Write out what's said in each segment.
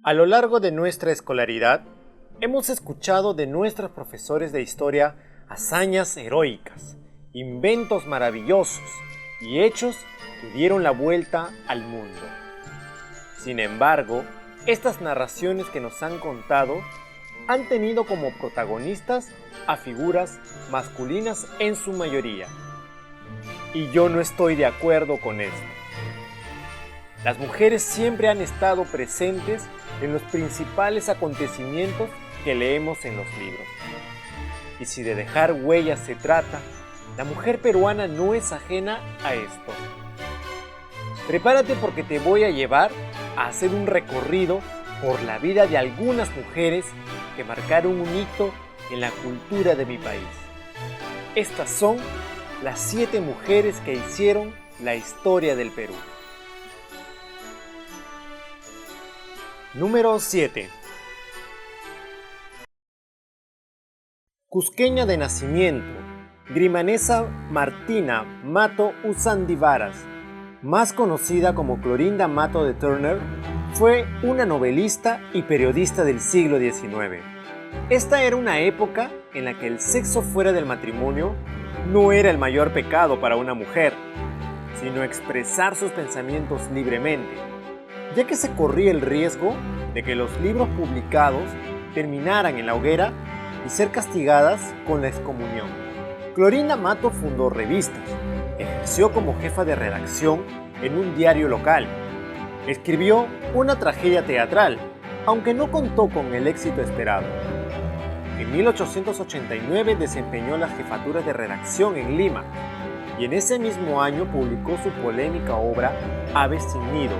A lo largo de nuestra escolaridad, hemos escuchado de nuestros profesores de historia hazañas heroicas, inventos maravillosos y hechos que dieron la vuelta al mundo. Sin embargo, estas narraciones que nos han contado han tenido como protagonistas a figuras masculinas en su mayoría. Y yo no estoy de acuerdo con esto. Las mujeres siempre han estado presentes en los principales acontecimientos que leemos en los libros. Y si de dejar huellas se trata, la mujer peruana no es ajena a esto. Prepárate porque te voy a llevar a hacer un recorrido por la vida de algunas mujeres que marcaron un hito en la cultura de mi país. Estas son las 7 mujeres que hicieron la historia del Perú. Número 7. Cusqueña de nacimiento, Grimanesa Martina Mato Usandivaras, más conocida como Clorinda Mato de Turner, fue una novelista y periodista del siglo XIX. Esta era una época en la que el sexo fuera del matrimonio no era el mayor pecado para una mujer, sino expresar sus pensamientos libremente, ya que se corría el riesgo de que los libros publicados terminaran en la hoguera y ser castigadas con la excomunión. Clorinda Mato fundó revistas, ejerció como jefa de redacción en un diario local, escribió una tragedia teatral, aunque no contó con el éxito esperado. En 1889 desempeñó las jefaturas de redacción en Lima y en ese mismo año publicó su polémica obra Aves sin nido,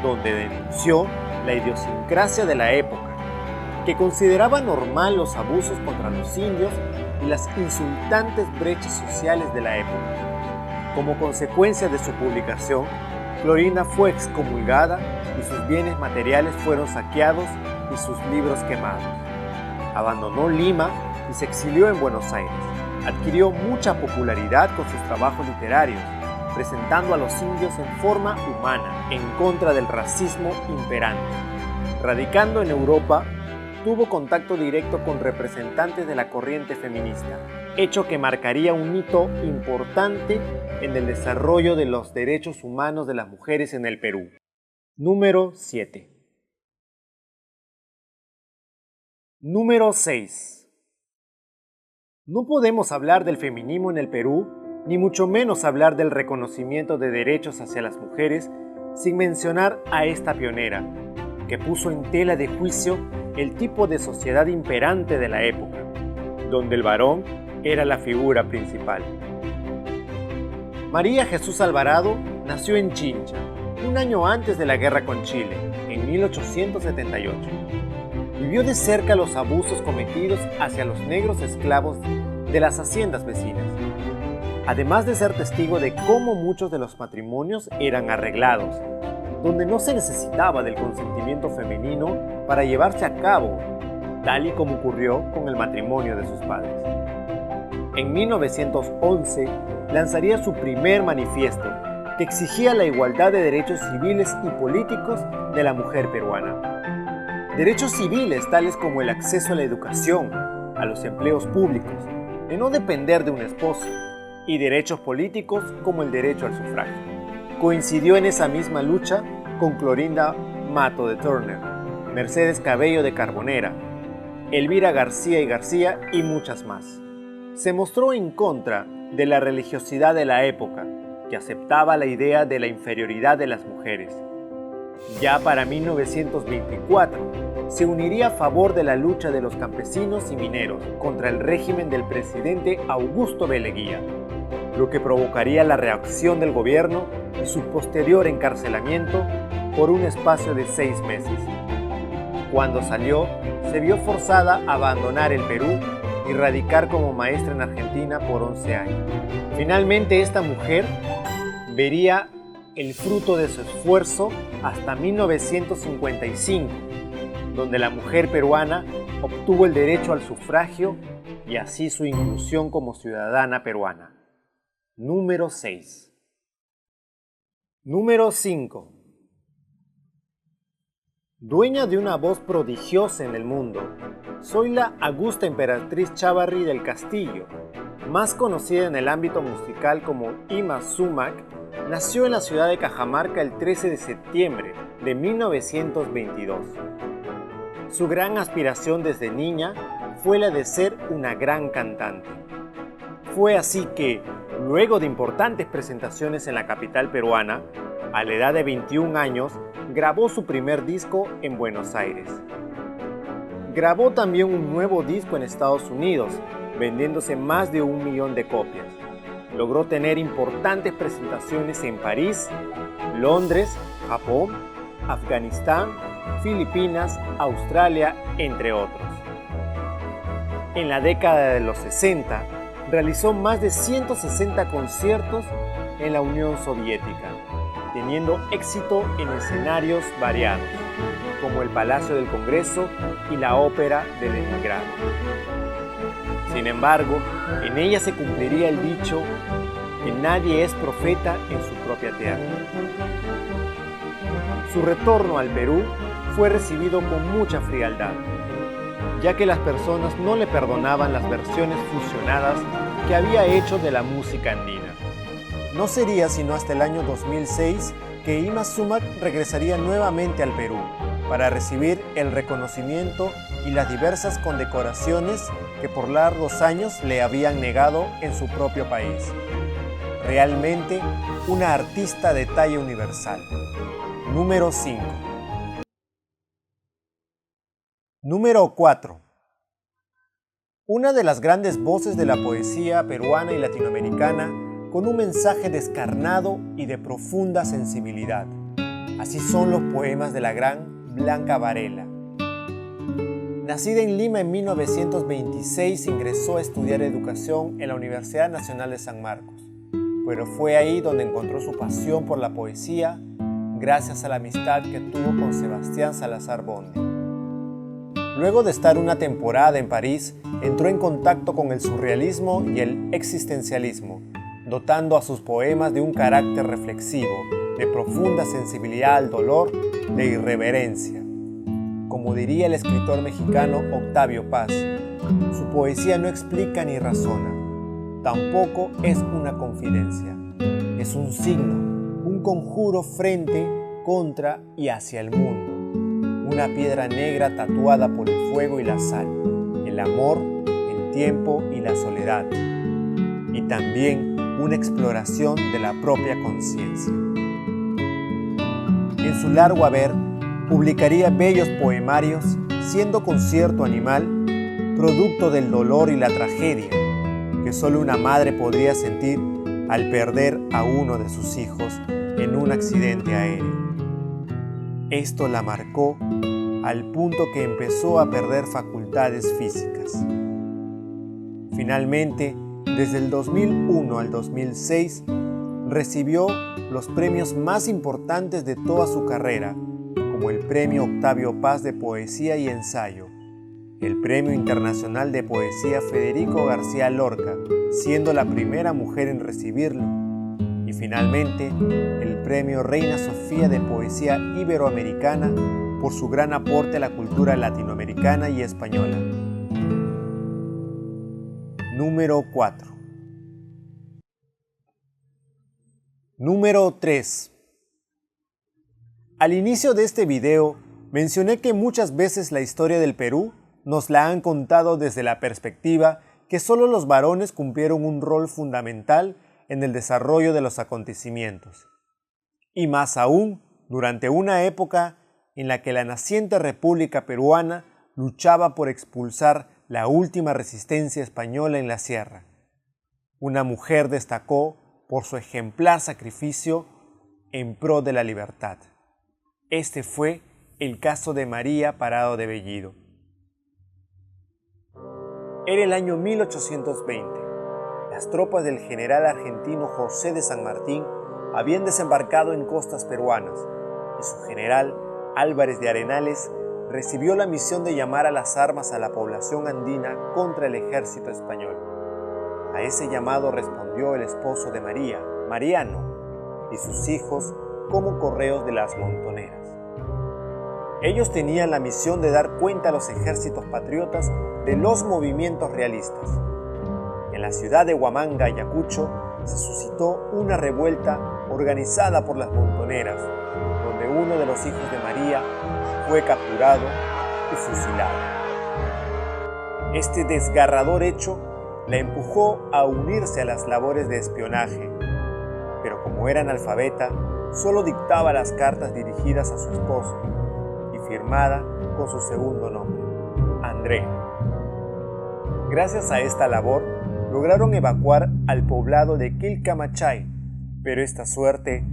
donde denunció la idiosincrasia de la época, que consideraba normal los abusos contra los indios y las insultantes brechas sociales de la época. Como consecuencia de su publicación, Clorinda fue excomulgada y sus bienes materiales fueron saqueados y sus libros quemados. Abandonó Lima y se exilió en Buenos Aires. Adquirió mucha popularidad con sus trabajos literarios, presentando a los indios en forma humana, en contra del racismo imperante. Radicando en Europa, tuvo contacto directo con representantes de la corriente feminista, hecho que marcaría un hito importante en el desarrollo de los derechos humanos de las mujeres en el Perú. Número 7. Número 6. No podemos hablar del feminismo en el Perú, ni mucho menos hablar del reconocimiento de derechos hacia las mujeres, sin mencionar a esta pionera, que puso en tela de juicio el tipo de sociedad imperante de la época, donde el varón era la figura principal. María Jesús Alvarado nació en Chincha, un año antes de la guerra con Chile, en 1878. Vivió de cerca los abusos cometidos hacia los negros esclavos de las haciendas vecinas, además de ser testigo de cómo muchos de los matrimonios eran arreglados, donde no se necesitaba del consentimiento femenino para llevarse a cabo, tal y como ocurrió con el matrimonio de sus padres. En 1911 lanzaría su primer manifiesto, que exigía la igualdad de derechos civiles y políticos de la mujer peruana. Derechos civiles tales como el acceso a la educación, a los empleos públicos, de no depender de un esposo, y derechos políticos como el derecho al sufragio. Coincidió en esa misma lucha con Clorinda Mato de Turner, Mercedes Cabello de Carbonera, Elvira García y García y muchas más. Se mostró en contra de la religiosidad de la época, que aceptaba la idea de la inferioridad de las mujeres. Ya para 1924, se uniría a favor de la lucha de los campesinos y mineros contra el régimen del presidente Augusto B. Leguía, lo que provocaría la reacción del gobierno y su posterior encarcelamiento por un espacio de 6 meses. Cuando salió, se vio forzada a abandonar el Perú y radicar como maestra en Argentina por 11 años. Finalmente, esta mujer vería el fruto de su esfuerzo hasta 1955, donde la mujer peruana obtuvo el derecho al sufragio y así su inclusión como ciudadana peruana. Número 6. Número 5. Dueña de una voz prodigiosa en el mundo, soy la Augusta Emperatriz Chávarri del Castillo, más conocida en el ámbito musical como Ima Sumac, nació en la ciudad de Cajamarca el 13 de septiembre de 1922. Su gran aspiración desde niña fue la de ser una gran cantante. Fue así que, luego de importantes presentaciones en la capital peruana, a la edad de 21 años, grabó su primer disco en Buenos Aires. Grabó también un nuevo disco en Estados Unidos, vendiéndose más de 1 millón de copias. Logró tener importantes presentaciones en París, Londres, Japón, Afganistán, Filipinas, Australia, entre otros. En la década de los 60, realizó más de 160 conciertos en la Unión Soviética, teniendo éxito en escenarios variados, como el Palacio del Congreso y la Ópera de Leningrado. Sin embargo, en ella se cumpliría el dicho que nadie es profeta en su propia tierra. Su retorno al Perú fue recibido con mucha frialdad, ya que las personas no le perdonaban las versiones fusionadas que había hecho de la música andina. No sería sino hasta el año 2006 que Ima Sumac regresaría nuevamente al Perú para recibir el reconocimiento y las diversas condecoraciones que por largos años le habían negado en su propio país. Realmente una artista de talla universal. Número 5. Número 4. Una de las grandes voces de la poesía peruana y latinoamericana, con un mensaje descarnado y de profunda sensibilidad. Así son los poemas de la gran Blanca Varela. Nacida en Lima en 1926, ingresó a estudiar educación en la Universidad Nacional de San Marcos, pero fue ahí donde encontró su pasión por la poesía, gracias a la amistad que tuvo con Sebastián Salazar Bonde. Luego de estar una temporada en París, entró en contacto con el surrealismo y el existencialismo, dotando a sus poemas de un carácter reflexivo, de profunda sensibilidad al dolor, de irreverencia. Como diría el escritor mexicano Octavio Paz, su poesía no explica ni razona, tampoco es una confidencia, es un signo, un conjuro frente, contra y hacia el mundo. Una piedra negra tatuada por el fuego y la sal, el amor, el tiempo y la soledad, y también una exploración de la propia conciencia. En su largo haber, publicaría bellos poemarios, siendo Concierto Animal, producto del dolor y la tragedia que solo una madre podría sentir al perder a uno de sus hijos en un accidente aéreo. Esto la marcó al punto que empezó a perder facultades físicas. Finalmente, desde el 2001 al 2006, recibió los premios más importantes de toda su carrera, como el Premio Octavio Paz de Poesía y Ensayo, el Premio Internacional de Poesía Federico García Lorca, siendo la primera mujer en recibirlo, y finalmente el Premio Reina Sofía de Poesía Iberoamericana por su gran aporte a la cultura latinoamericana y española. Número 4. Número 3. Al inicio de este video mencioné que muchas veces la historia del Perú nos la han contado desde la perspectiva que solo los varones cumplieron un rol fundamental en el desarrollo de los acontecimientos. Y más aún, durante una época en la que la naciente República Peruana luchaba por expulsar la última resistencia española en la sierra. Una mujer destacó por su ejemplar sacrificio en pro de la libertad. Este fue el caso de María Parado de Bellido. Era el año 1820. Las tropas del general argentino José de San Martín habían desembarcado en costas peruanas y su general, Álvarez de Arenales, recibió la misión de llamar a las armas a la población andina contra el ejército español. A ese llamado respondió el esposo de María, Mariano, y sus hijos como correos de las montoneras. Ellos tenían la misión de dar cuenta a los ejércitos patriotas de los movimientos realistas. En la ciudad de Huamanga, Ayacucho, se suscitó una revuelta organizada por las montoneras, donde uno de los hijos de María fue capturado y fusilado. Este desgarrador hecho la empujó a unirse a las labores de espionaje, pero como era analfabeta, solo dictaba las cartas dirigidas a su esposo y firmada con su segundo nombre, André. Gracias a esta labor, lograron evacuar al poblado de Quilcamachay, pero esta suerte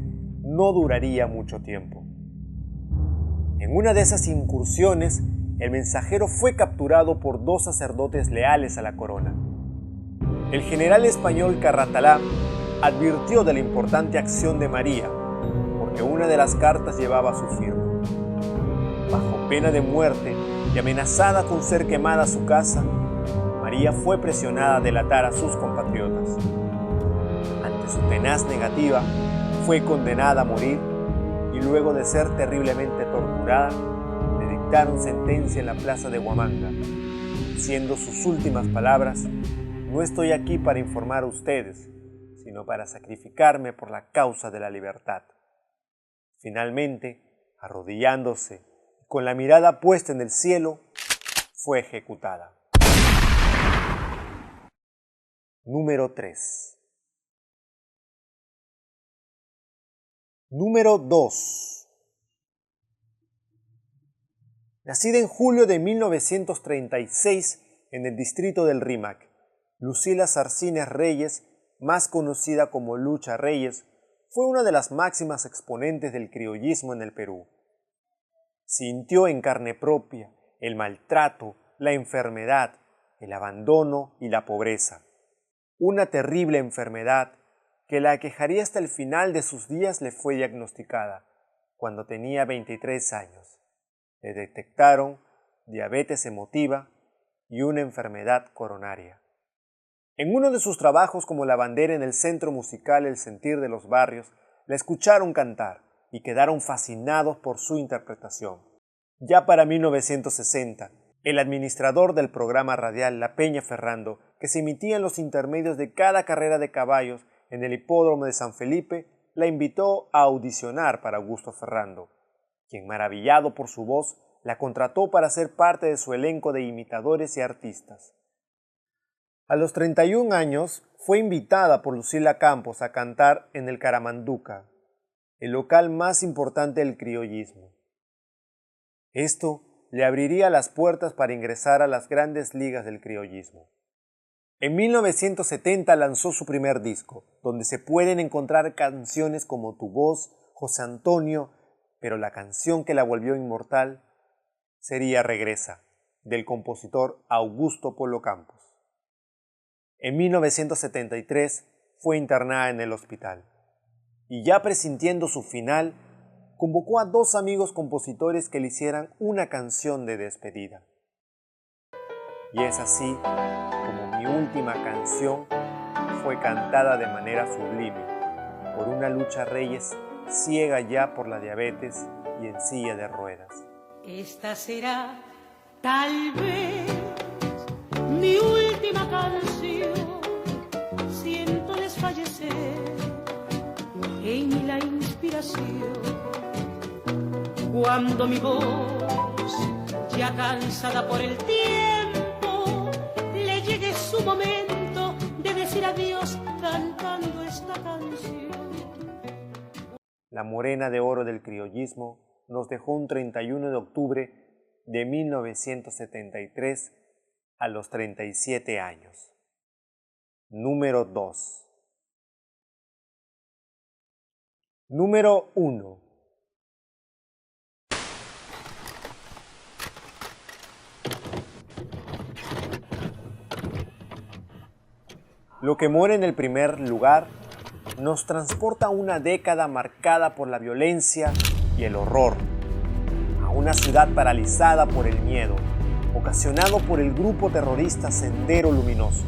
no duraría mucho tiempo. En una de esas incursiones, el mensajero fue capturado por dos sacerdotes leales a la corona. El general español Carratalá advirtió de la importante acción de María, porque una de las cartas llevaba su firma. Bajo pena de muerte y amenazada con ser quemada su casa, María fue presionada a delatar a sus compatriotas. Ante su tenaz negativa, fue condenada a morir y luego de ser terriblemente torturada, le dictaron sentencia en la plaza de Huamanga, siendo sus últimas palabras: "No estoy aquí para informar a ustedes, sino para sacrificarme por la causa de la libertad". Finalmente, arrodillándose y con la mirada puesta en el cielo, fue ejecutada. Número 3. Número 2. Nacida en julio de 1936 en el distrito del Rímac, Lucila Sarcines Reyes, más conocida como Lucha Reyes, fue una de las máximas exponentes del criollismo en el Perú. Sintió en carne propia el maltrato, la enfermedad, el abandono y la pobreza. Una terrible enfermedad que la aquejaría hasta el final de sus días le fue diagnosticada cuando tenía 23 años. Le detectaron diabetes emotiva y una enfermedad coronaria. En uno de sus trabajos como lavandera en el centro musical El Sentir de los Barrios, la escucharon cantar y quedaron fascinados por su interpretación. Ya para 1960, el administrador del programa radial La Peña Ferrando, que se emitía en los intermedios de cada carrera de caballos en el hipódromo de San Felipe, la invitó a audicionar para Augusto Ferrando, quien, maravillado por su voz, la contrató para ser parte de su elenco de imitadores y artistas. A los 31 años fue invitada por Lucila Campos a cantar en el Caramanduca, el local más importante del criollismo. Esto le abriría las puertas para ingresar a las grandes ligas del criollismo. En 1970 lanzó su primer disco, donde se pueden encontrar canciones como Tu Voz, José Antonio, pero la canción que la volvió inmortal sería Regresa, del compositor Augusto Polo Campos. En 1973 fue internada en el hospital, y ya presintiendo su final, convocó a dos amigos compositores que le hicieran una canción de despedida. Y es así como Mi Última Canción fue cantada de manera sublime por una Lucha Reyes ciega ya por la diabetes y en silla de ruedas. Esta será tal vez mi última canción. Siento desfallecer en mí la inspiración. Cuando mi voz, ya cansada por el tiempo, le llegue su momento de decir adiós cantando esta canción. La morena de oro del criollismo nos dejó un 31 de octubre de 1973 a los 37 años. Número 2. Número 1. Lo que muere en el primer lugar nos transporta a una década marcada por la violencia y el horror, a una ciudad paralizada por el miedo, ocasionado por el grupo terrorista Sendero Luminoso.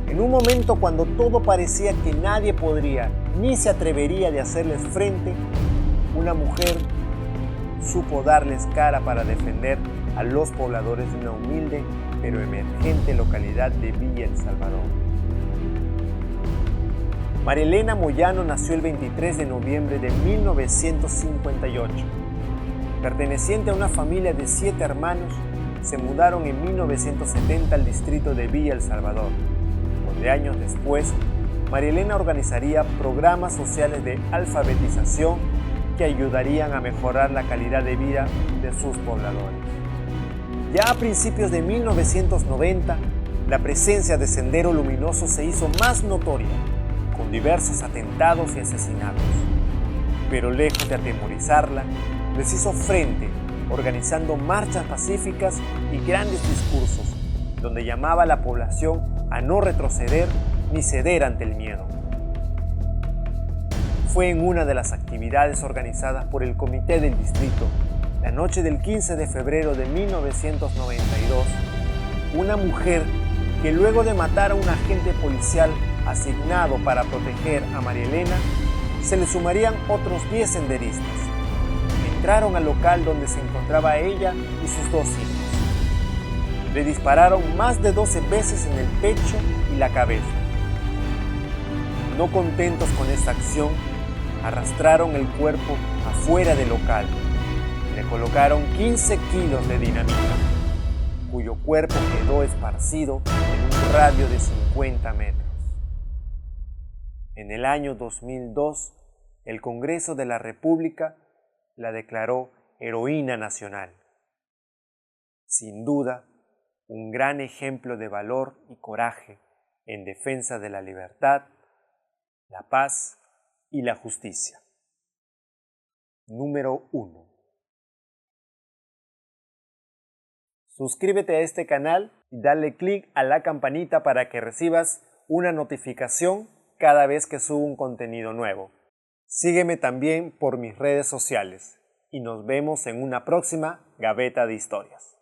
En un momento cuando todo parecía que nadie podría ni se atrevería de hacerles frente, una mujer supo darles cara para defender a los pobladores de una humilde pero emergente localidad de Villa El Salvador. María Elena Moyano nació el 23 de noviembre de 1958. Perteneciente a una familia de 7 hermanos, se mudaron en 1970 al distrito de Villa El Salvador, donde años después María Elena organizaría programas sociales de alfabetización que ayudarían a mejorar la calidad de vida de sus pobladores. Ya a principios de 1990, la presencia de Sendero Luminoso se hizo más notoria, con diversos atentados y asesinatos. Pero lejos de atemorizarla, les hizo frente, organizando marchas pacíficas y grandes discursos, donde llamaba a la población a no retroceder ni ceder ante el miedo. Fue en una de las actividades organizadas por el Comité del Distrito, la noche del 15 de febrero de 1992, una mujer que luego de matar a un agente policial asignado para proteger a María Elena, se le sumarían otros 10 senderistas. Entraron al local donde se encontraba ella y sus 2 hijos. Le dispararon más de 12 veces en el pecho y la cabeza. No contentos con esta acción, arrastraron el cuerpo afuera del local. Le colocaron 15 kilos de dinamita, cuyo cuerpo quedó esparcido en un radio de 50 metros. En el año 2002, el Congreso de la República la declaró heroína nacional. Sin duda, un gran ejemplo de valor y coraje en defensa de la libertad, la paz y la justicia. Número 1. Suscríbete a este canal y dale clic a la campanita para que recibas una notificación cada vez que subo un contenido nuevo. Sígueme también por mis redes sociales y nos vemos en una próxima Gaveta de Historias.